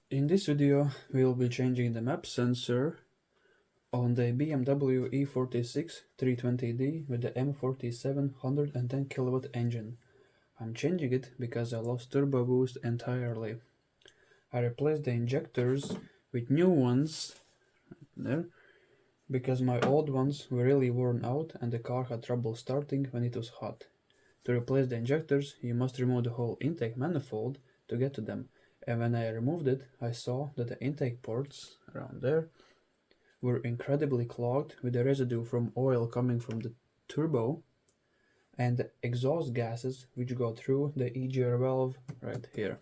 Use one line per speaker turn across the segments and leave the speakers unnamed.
In this video, we will be changing the map sensor on the BMW E46 320D with the M47 110 kW engine. I'm changing it because I lost turbo boost entirely. I replaced the injectors with new ones there because my old ones were really worn out and the car had trouble starting when it was hot. To replace the injectors, you must remove the whole intake manifold to get to them. And when I removed it, I saw that the intake ports around there were incredibly clogged with the residue from oil coming from the turbo and the exhaust gases which go through the EGR valve right here.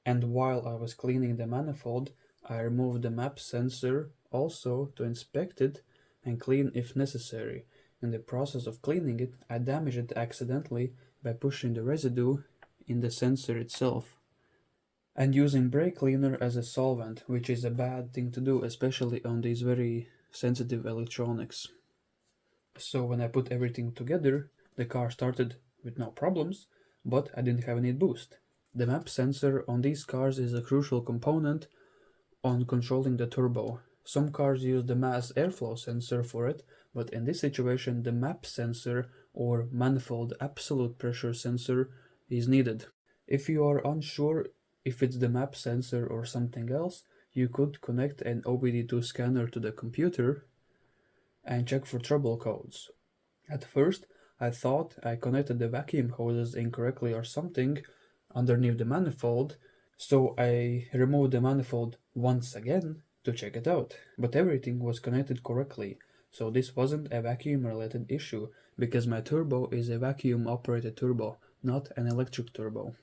And while I was cleaning the manifold, I removed the map sensor also to inspect it and clean if necessary. In the process of cleaning it, I damaged it accidentally by pushing the residue in the sensor itself and using brake cleaner as a solvent, which is a bad thing to do, especially on these very sensitive electronics. So when I put everything together, the car started with no problems, but I didn't have any boost. The map sensor on these cars is a crucial component on controlling the turbo. Some cars use the mass airflow sensor for it, but in this situation the map sensor or manifold absolute pressure sensor is needed. If you are unsure if it's the map sensor or something else, you could connect an OBD2 scanner to the computer and check for trouble codes. At first, I thought I connected the vacuum hoses incorrectly or something underneath the manifold, so I removed the manifold once again to check it out. But everything was connected correctly, so this wasn't a vacuum related issue because my turbo is a vacuum operated turbo, not an electric turbo.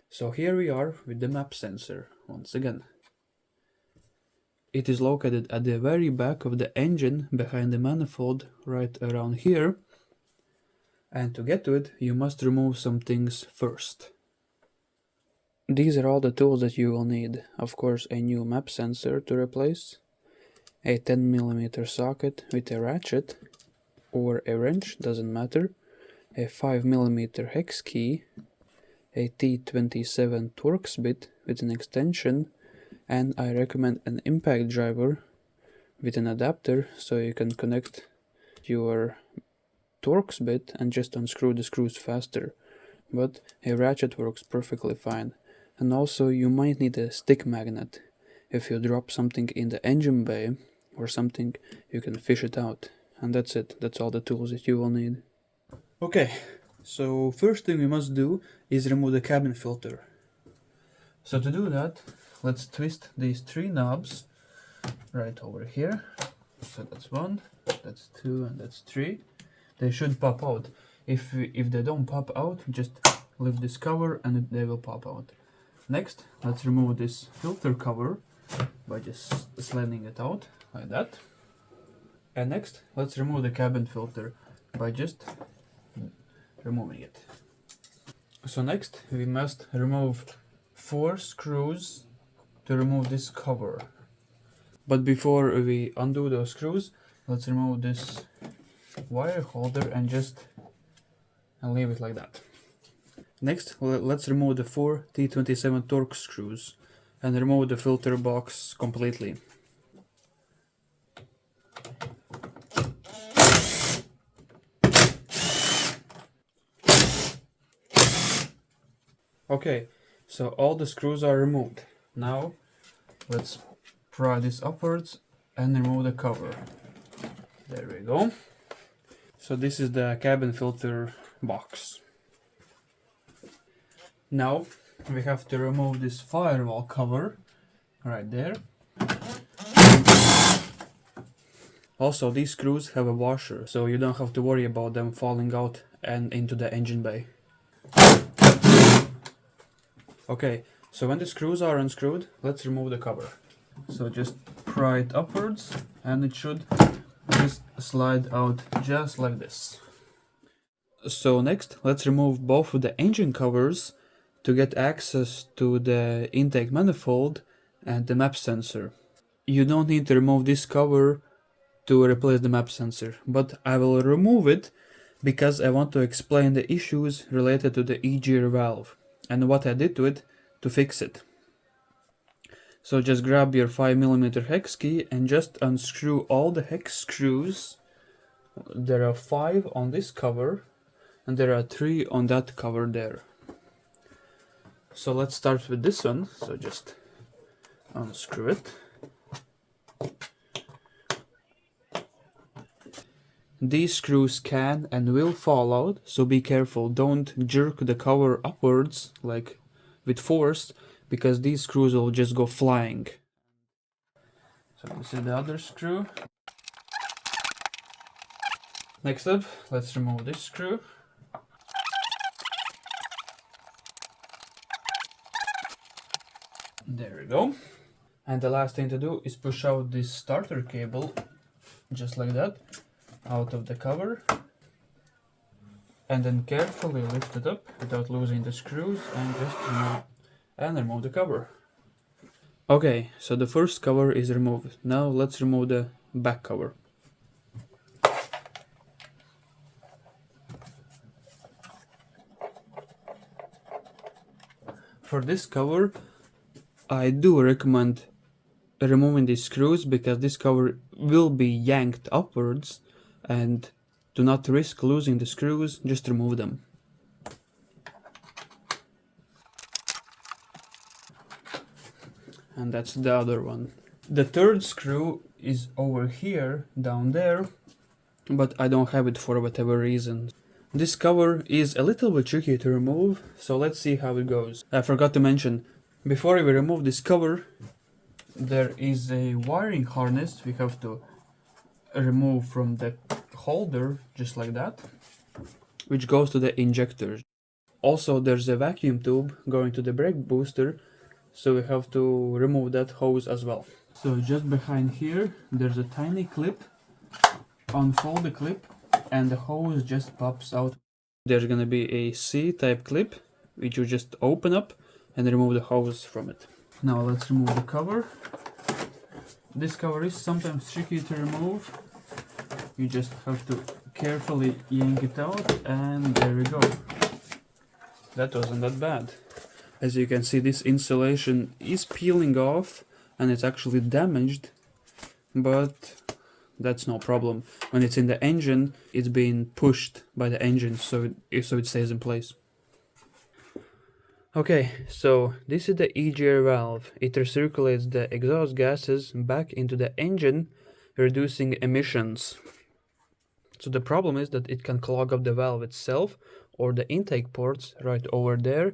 So here we are with the map sensor once again. It is located at the very back of the engine behind the manifold right around here. And to get to it, you must remove some things first. These are all the tools that you will need. Of course, a new map sensor to replace, a 10mm socket with a ratchet or a wrench, doesn't matter, a 5mm hex key, a T27 torx bit with an extension, and I recommend an impact driver with an adapter so you can connect your torx bit and just unscrew the screws faster, but a ratchet works perfectly fine. And also you might need a stick magnet. If you drop something in the engine bay or something, you can fish it out. And that's it, that's all the tools that you will need. Okay, so first thing we must do is remove the cabin filter. So to do that, let's twist these three knobs right over here. So that's one, that's two, and that's three. They should pop out. If they don't pop out, just lift this cover and they will pop out. Next, let's remove this filter cover by just sliding it out like that. And next, let's remove the cabin filter by just removing it. So next, we must remove 4 screws to remove this cover. But before we undo those screws, let's remove this wire holder and leave it like that. Next, let's remove the 4 T27 torx screws and remove the filter box completely. Okay, so all the screws are removed. Now let's pry this upwards and remove the cover. There we go. So this is the cabin filter box. Now we have to remove this firewall cover right there. Also, these screws have a washer, so you don't have to worry about them falling out and into the engine bay. Okay, so when the screws are unscrewed, let's remove the cover. So just pry it upwards and it should just slide out just like this. So next, let's remove both of the engine covers to get access to the intake manifold and the map sensor. You don't need to remove this cover to replace the map sensor, but I will remove it because I want to explain the issues related to the EGR valve and what I did to it to fix it. So just grab your 5mm hex key and just unscrew all the hex screws. There are 5 on this cover and there are 3 on that cover there. So let's start with this one. So just unscrew it. These screws can and will fall out, so be careful. Don't jerk the cover upwards like with force, because these screws will just go flying. So this is the other screw. Next up, let's remove this screw. There we go. And the last thing to do is push out this starter cable, just like that, out of the cover. And then carefully lift it up without losing the screws and just remove the cover. Okay, so the first cover is removed. Now let's remove the back cover. For this cover, I do recommend removing these screws because this cover will be yanked upwards, and do not risk losing the screws, just remove them. And that's the other one. The third screw is over here, down there, but I don't have it for whatever reason. This cover is a little bit tricky to remove, so let's see how it goes. I forgot to mention, before we remove this cover, there is a wiring harness we have to remove from the holder, just like that, which goes to the injectors. Also, there's a vacuum tube going to the brake booster, so we have to remove that hose as well. So just behind here, there's a tiny clip. Unfold the clip and the hose just pops out. There's gonna be a C-type clip, which you just open up and remove the hose from it. Now let's remove the cover. This cover is sometimes tricky to remove. You just have to carefully yank it out, and there we go. That wasn't that bad. As you can see, this insulation is peeling off and it's actually damaged, but that's no problem. When it's in the engine, it's being pushed by the engine, so it stays in place. Okay, so this is the EGR valve. It recirculates the exhaust gases back into the engine, reducing emissions. So the problem is that it can clog up the valve itself or the intake ports right over there,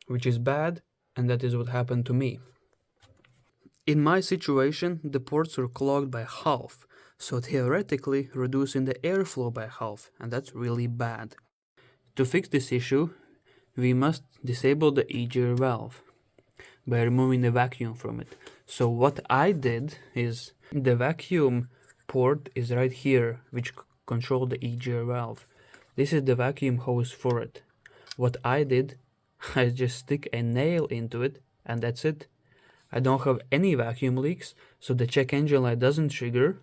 which is bad, and that is what happened to me. In my situation, the ports were clogged by half, so theoretically reducing the airflow by half, and that's really bad. To fix this issue, we must disable the EGR valve by removing the vacuum from it. So what I did is, the vacuum port is right here, which controls the EGR valve. This is the vacuum hose for it. What I did, I just stick a nail into it, and that's it. I don't have any vacuum leaks, so the check engine light doesn't trigger,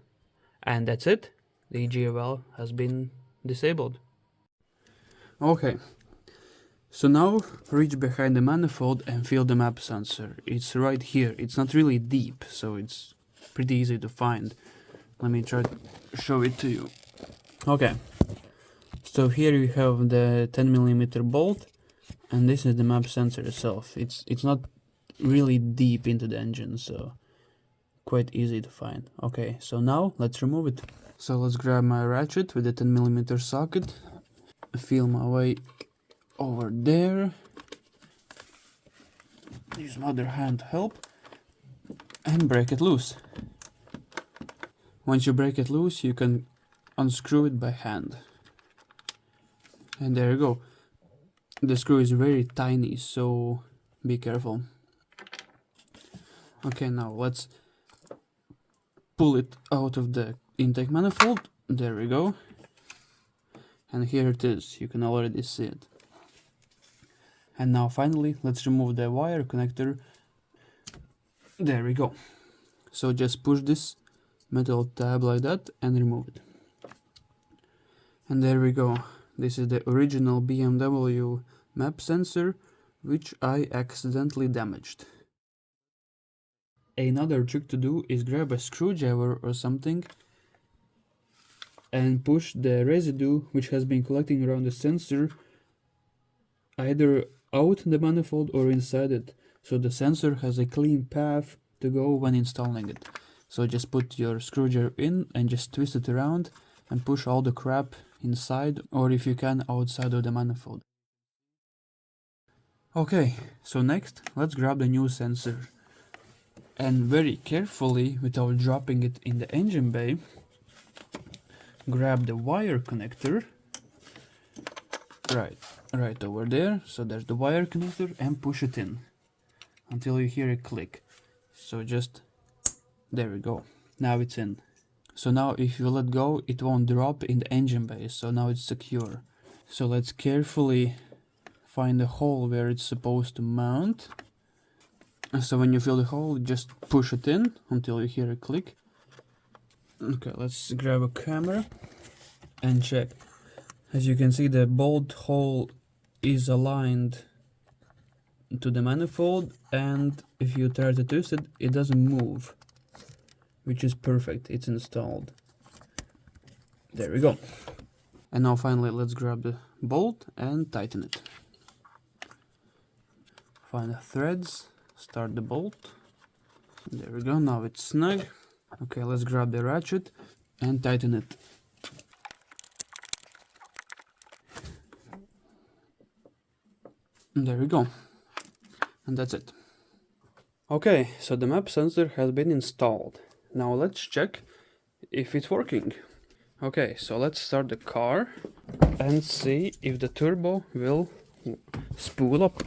and that's it. The EGR valve has been disabled. Okay, so now reach behind the manifold and feel the map sensor. It's right here. It's not really deep, so it's pretty easy to find. Let me try to show it to you. Okay, so here you have the 10mm bolt, and this is the map sensor itself. It's not really deep into the engine, so quite easy to find. Okay, so now let's remove it. So let's grab my ratchet with the 10mm socket, feel my way over there, use my other hand to help, and break it loose. Once you break it loose, you can unscrew it by hand. And there you go. The screw is very tiny, so be careful. Okay, now let's pull it out of the intake manifold. There we go. And here it is, you can already see it. And now finally, let's remove the wire connector. There we go. So just push this metal tab like that and remove it. And there we go. This is the original BMW map sensor, which I accidentally damaged. Another trick to do is grab a screwdriver or something and push the residue which has been collecting around the sensor either out the manifold or inside it, so the sensor has a clean path to go when installing it. So just put your screwdriver in and just twist it around and push all the crap inside, or if you can, outside of the manifold. Okay, so next let's grab the new sensor and very carefully, without dropping it in the engine bay, grab the wire connector right over there. So there's the wire connector, and push it in until you hear a click. So just there we go, now it's in. So now if you let go, it won't drop in the engine bay, so now it's secure. So let's carefully find the hole where it's supposed to mount. So when you feel the hole, just push it in until you hear a click. Okay, let's grab a camera and check. As you can see, the bolt hole is aligned to the manifold, and if you try to twist it, it doesn't move, which is perfect. It's installed. There we go. And now finally let's grab the bolt and tighten it. Find the threads, start the bolt. There we go, now it's snug. Okay, let's grab the ratchet and tighten it. There we go. And that's it. Okay, so the map sensor has been installed. Now let's check if it's working. Okay, so let's start the car and see if the turbo will spool up.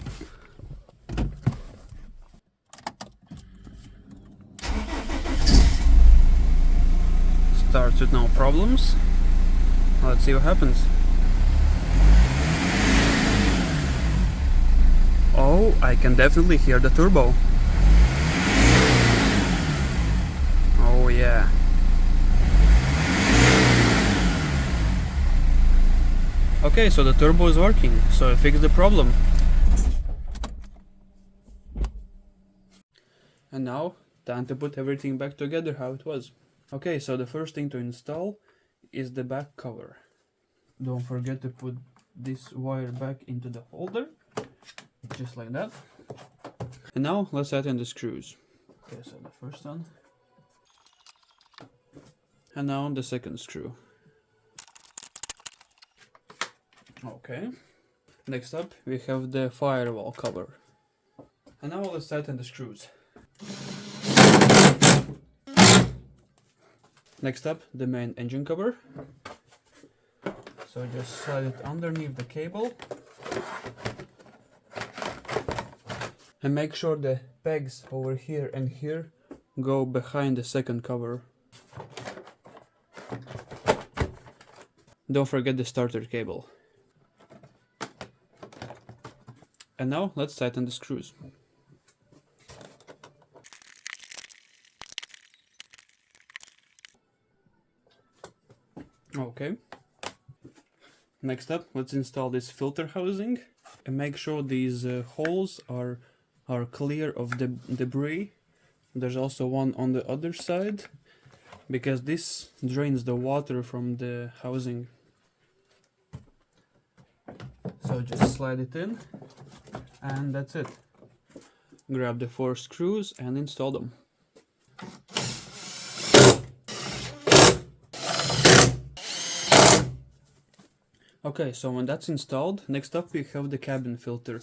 Starts with no problems. Let's see what happens. Oh, I can definitely hear the turbo. Oh yeah. Okay, so the turbo is working, so I fixed the problem. And now, time to put everything back together how it was. Okay, so the first thing to install is the back cover. Don't forget to put this wire back into the holder, just like that. And now let's tighten the screws. Okay, so the first one. And now the second screw. Okay. Next up we have the firewall cover. And now let's tighten the screws. Next up, the main engine cover. So just slide it underneath the cable. And make sure the pegs over here and here go behind the second cover. Don't forget the starter cable. And now let's tighten the screws. Okay. Next up, let's install this filter housing and make sure these holes are clear of the debris. There's also one on the other side, because this drains the water from the housing. So just slide it in, and that's it. Grab the 4 screws and install them. Okay, so when that's installed, next up we have the cabin filter.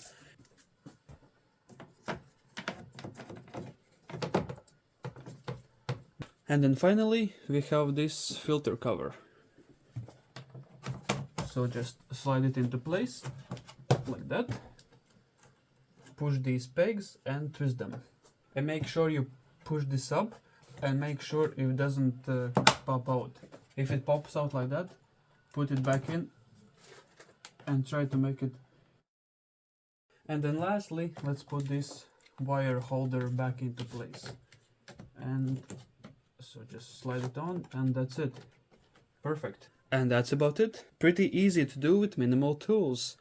And then finally we have this filter cover. So just slide it into place, like that. Push these pegs and twist them. And make sure you push this up and make sure it doesn't pop out. If it pops out like that, put it back in and try to make it. And then lastly, let's put this wire holder back into place. And so just slide it on, and that's it. Perfect. And that's about it. Pretty easy to do with minimal tools.